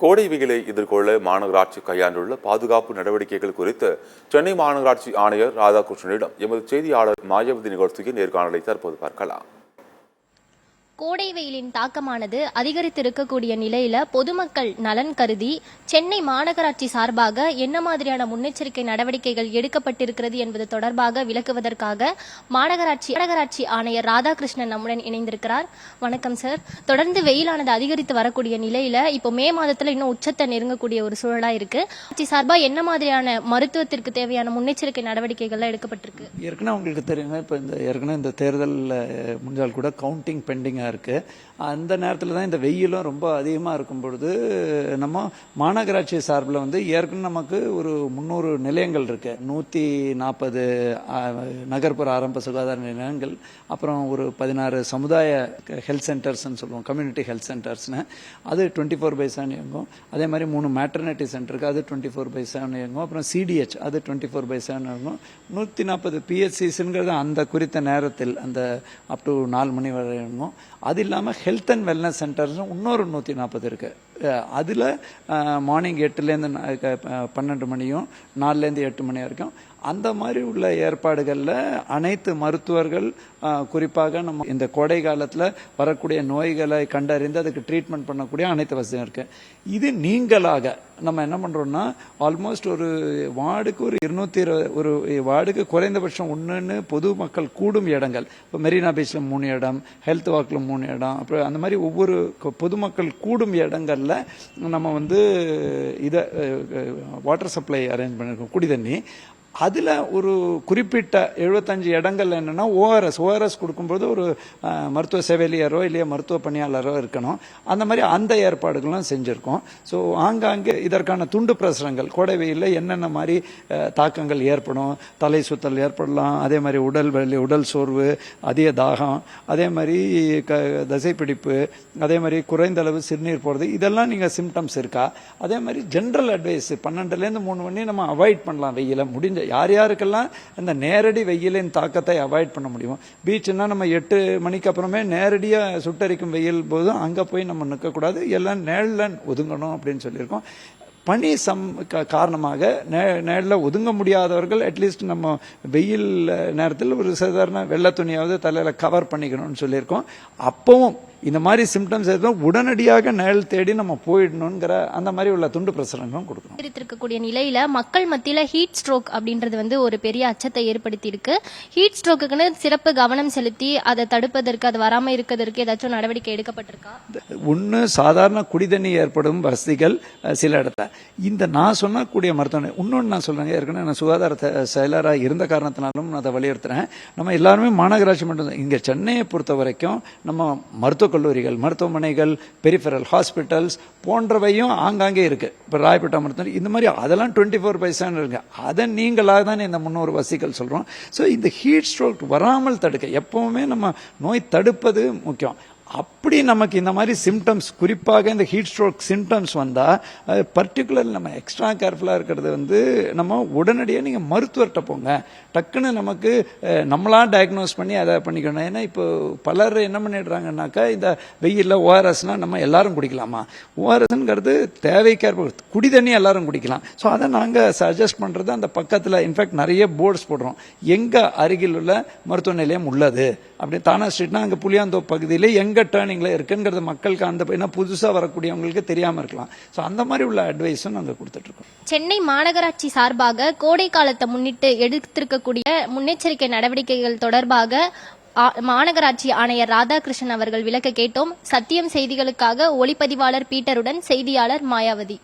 கோடை வெயிலை எதிர்கொள்ள மாநகராட்சி கையாண்டுள்ள பாதுகாப்பு நடவடிக்கைகள் குறித்து சென்னை மாநகராட்சி ஆணையர் ராதாகிருஷ்ணனிடம் எமது செய்தியாளர் மாயாவதி நிகழ்ச்சியின் நேர்காணலை தற்போது பார்க்கலாம். கோடை வெயிலின் தாக்கமானது அதிகரித்திருக்கக்கூடிய நிலையில பொதுமக்கள் நலன் கருதி சென்னை மாநகராட்சி சார்பாக என்ன மாதிரியான முன்னெச்சரிக்கை நடவடிக்கைகள் எடுக்கப்பட்டிருக்கிறது என்பது தொடர்பாக விளக்குவதற்காக மாநகராட்சி ஆணையர் ராதாகிருஷ்ணன் நம்முடன் இணைந்திருக்கிறார். வணக்கம் சார். தொடர்ந்து வெயிலானது அதிகரித்து வரக்கூடிய நிலையில இப்போ மே மாதத்துல இன்னும் உச்சத்தை நெருங்கக்கூடிய ஒரு சூழலா இருக்கு. சார்பா என்ன மாதிரியான மருத்துவத்திற்கு தேவையான முன்னெச்சரிக்கை நடவடிக்கைகள் எடுக்கப்பட்டிருக்கு? ஏற்கனவே உங்களுக்கு தெரியுங்க, இப்போ இந்த தேர்தல் முடிஞ்சால் கூட கவுண்டிங் பெண்டிங்கா இருக்கு. அந்த நேரத்தில் தான் இந்த வெயிலும் ரொம்ப அதிகமாக இருக்கும் பொழுது நம்ம மாநகராட்சி சார்பில் ஏற்கனவே நமக்கு ஒரு 300 நிலையங்கள் இருக்கு. 140 நகர்ப்புற ஆரம்ப சுகாதார நிலையங்கள், அப்புறம் ஒரு 16 சமுதாய ஹெல்த் சென்டர்ஸ்ன்னு சொல்லுவோம், கம்யூனிட்டி ஹெல்த் சென்டர்ஸ்னு. அது 24/7 இயங்கும். அதே மாதிரி 3 மேட்டர்னிட்டி சென்டர் இருக்கு, அது 24/7 இயங்கும். அப்புறம் சிடிஹெச் அது 24/7 இயங்கும். 140 பிஹெச்சிஸ்ங்கிறது அந்த குறித்த நேரத்தில் அந்த அப் டு 4 மணி வரை இயங்கும். அது இல்லாமல் ஹெல்த் அண்ட் வெல்னஸ் சென்டர்ஸ் இன்னொரு 140 இருக்கு. அதில் மார்னிங் 8லேருந்து 12 மணியும் 4லேருந்து 8 மணி வரைக்கும் அந்த மாதிரி உள்ள ஏற்பாடுகளில் அனைத்து மருத்துவர்கள் குறிப்பாக நம்ம இந்த கோடை காலத்தில் வரக்கூடிய நோய்களை கண்டறிந்து அதுக்கு ட்ரீட்மெண்ட் பண்ணக்கூடிய அனைத்து வசதியும் இருக்கு. இது நீங்களாக நம்ம என்ன பண்றோம்னா ஆல்மோஸ்ட் ஒரு வார்டுக்கு ஒரு 220 ஒரு வார்டுக்கு குறைந்தபட்சம் ஒன்றுன்னு பொதுமக்கள் கூடும் இடங்கள், இப்போ மெரினா பீச்சில் 3 இடம், ஹெல்த் வாக்கில் 3 இடம், அப்புறம் அந்த மாதிரி ஒவ்வொரு பொதுமக்கள் கூடும் இடங்கள்ல நம்ம இதை வாட்டர் சப்ளை அரேஞ்ச் பண்ணிருக்கோம், குடி தண்ணி. அதில் ஒரு குறிப்பிட்ட 75 இடங்கள் என்னன்னா ஓஆர்எஸ் கொடுக்கும்போது ஒரு மருத்துவ செவிலியரோ இல்லையா மருத்துவ பணியாளரோ இருக்கணும். அந்த மாதிரி அந்த ஏற்பாடுகளும் செஞ்சுருக்கோம். ஸோ ஆங்காங்கே இதற்கான துண்டு பிரசுரங்கள் கோடை வெயிலில் என்னென்ன மாதிரி தாக்கங்கள் ஏற்படும், தலை சுத்தல் ஏற்படலாம், அதே மாதிரி உடல் சோர்வு, அதிக தாகம், அதே மாதிரி தசைப்பிடிப்பு, அதே மாதிரி குறைந்த அளவு சிறுநீர் போகிறது, இதெல்லாம் நீங்கள் சிம்டம்ஸ் இருக்கா. அதே மாதிரி ஜென்ரல் அட்வைஸ் 12லேருந்து 3 மணி நம்ம அவாய்ட் பண்ணலாம் வெயில முடிஞ்ச யார் யாருக்கெல்லாம் இந்த நேரடி வெயிலின் தாக்கத்தை அவாய்ட் பண்ண முடியும். பீச்சுன்னா நம்ம 8 மணிக்கு அப்புறமே நேரடியாக சுட்டரிக்கும் வெயில் போதும் அங்கே போய் நம்ம நிற்கக்கூடாது, எல்லாம் நிழல்ல ஒதுங்கணும் அப்படின்னு சொல்லியிருக்கோம். பனி காரணமாக நேரில் ஒதுங்க முடியாதவர்கள் அட்லீஸ்ட் நம்ம வெயில் நேரத்தில் ஒரு சாதாரண வெள்ளை துணியாவது தலையில் கவர் பண்ணிக்கணும்னு சொல்லியிருக்கோம். அப்பவும் இந்த மாதிரி சிம்டம்ஸ் எதுவும் உடனடியாக நிழல் தேடி நம்ம போயிடணுங்கிற அந்த மாதிரி உள்ள துண்டு பிரசுரங்களும் கொடுக்கணும். இருக்கக்கூடிய நிலையில மக்கள் மத்தியில ஹீட் ஸ்ட்ரோக் அப்படின்றது ஒரு பெரிய அச்சத்தை ஏற்படுத்தி இருக்கு. ஹீட் ஸ்ட்ரோக்குன்னு சிறப்பு கவனம் செலுத்தி அதை தடுப்பதற்கு, அது வராம இருக்கிறதுக்கு ஏதாச்சும் நடவடிக்கை எடுக்கப்பட்டிருக்கா? ஒன்று சாதாரண குடிதண்ணி ஏற்படும் வசதிகள் சில இடத்துல இந்த நான் சொன்னக்கூடிய மருத்துவமனை. இன்னொன்று நான் சொல்றேங்க, ஏற்கனவே நான் சுகாதார செயலராக இருந்த காரணத்தினாலும் நான் அதை வலியுறுத்துறேன். நம்ம எல்லாருமே மாநகராட்சி மட்டும் இங்க சென்னையை பொறுத்த வரைக்கும் நம்ம மருத்துவ கல்லூரிகள், மருத்துவமனைகள், பெரிஃபெரல் ஹாஸ்பிட்டல்ஸ் போன்றவையும் ஆங்காங்கே இருக்கு. இப்போ ராயப்பேட்டா மருத்துவமனை இந்த மாதிரி அதெல்லாம் 24/7 இருக்கு. அதை நீங்களாக தான் இந்த 300 வசதிகள் சொல்றோம். ஸோ இந்த ஹீட் ஸ்ட்ரோக் வராமல் தடுக்க எப்பவுமே நம்ம நோய் தடுப்பது முக்கியம். அப்படி நமக்கு இந்த மாதிரி சிம்டம்ஸ், குறிப்பாக இந்த ஹீட் ஸ்ட்ரோக் சிம்டம்ஸ் வந்தால் பர்டிகுலர் நம்ம எக்ஸ்ட்ரா கேர்ஃபுல்லாக இருக்கிறது நம்ம உடனடியாக நீங்கள் மருத்துவர்கிட்ட போங்க. டக்குன்னு நமக்கு நம்மளா டயக்னோஸ் பண்ணி அதை பண்ணிக்கணும். ஏன்னா இப்போ பலர் என்ன பண்ணிடுறாங்கன்னாக்கா இந்த வெயிலில் ஓஆர்எஸ்னா நம்ம எல்லாரும் குடிக்கலாமா? ஓஆர்எஸ்ங்கிறது தேவைக்கேற்ப குடி தண்ணி எல்லாரும் குடிக்கலாம். ஸோ அதை நாங்கள் சஜஸ்ட் பண்ணுறது அந்த பக்கத்தில் இன்ஃபேக்ட் நிறைய போர்ட்ஸ் போடுறோம், எங்கே அருகில் உள்ள மருத்துவ நிலையம் உள்ளது அப்படி. தானா ஸ்ட்ரீட்னா அங்கே புளியாந்தோப்பு பகுதியில் எங்கே டேர்னிங்ல இருக்குங்கிறது மக்களுக்கு அந்த புதுசா வரக்கூடியவங்களுக்கு தெரியாம இருக்கலாம். சோ அந்த மாதிரி உள்ள அட்வைஸும் நாங்க கொடுத்துட்டு இருக்கோம். சென்னை மாநகராட்சி சார்பாக கோடை காலத்தை முன்னிட்டு எடுத்திருக்கக்கூடிய முன்னெச்சரிக்கை நடவடிக்கைகள் தொடர்பாக மாநகராட்சி ஆணையர் ராதாகிருஷ்ணன் அவர்கள் விளக்க கேட்டோம். சத்தியம் செய்திகளுக்காக ஒளிப்பதிவாளர் பீட்டருடன் செய்தியாளர் மாயாவதி.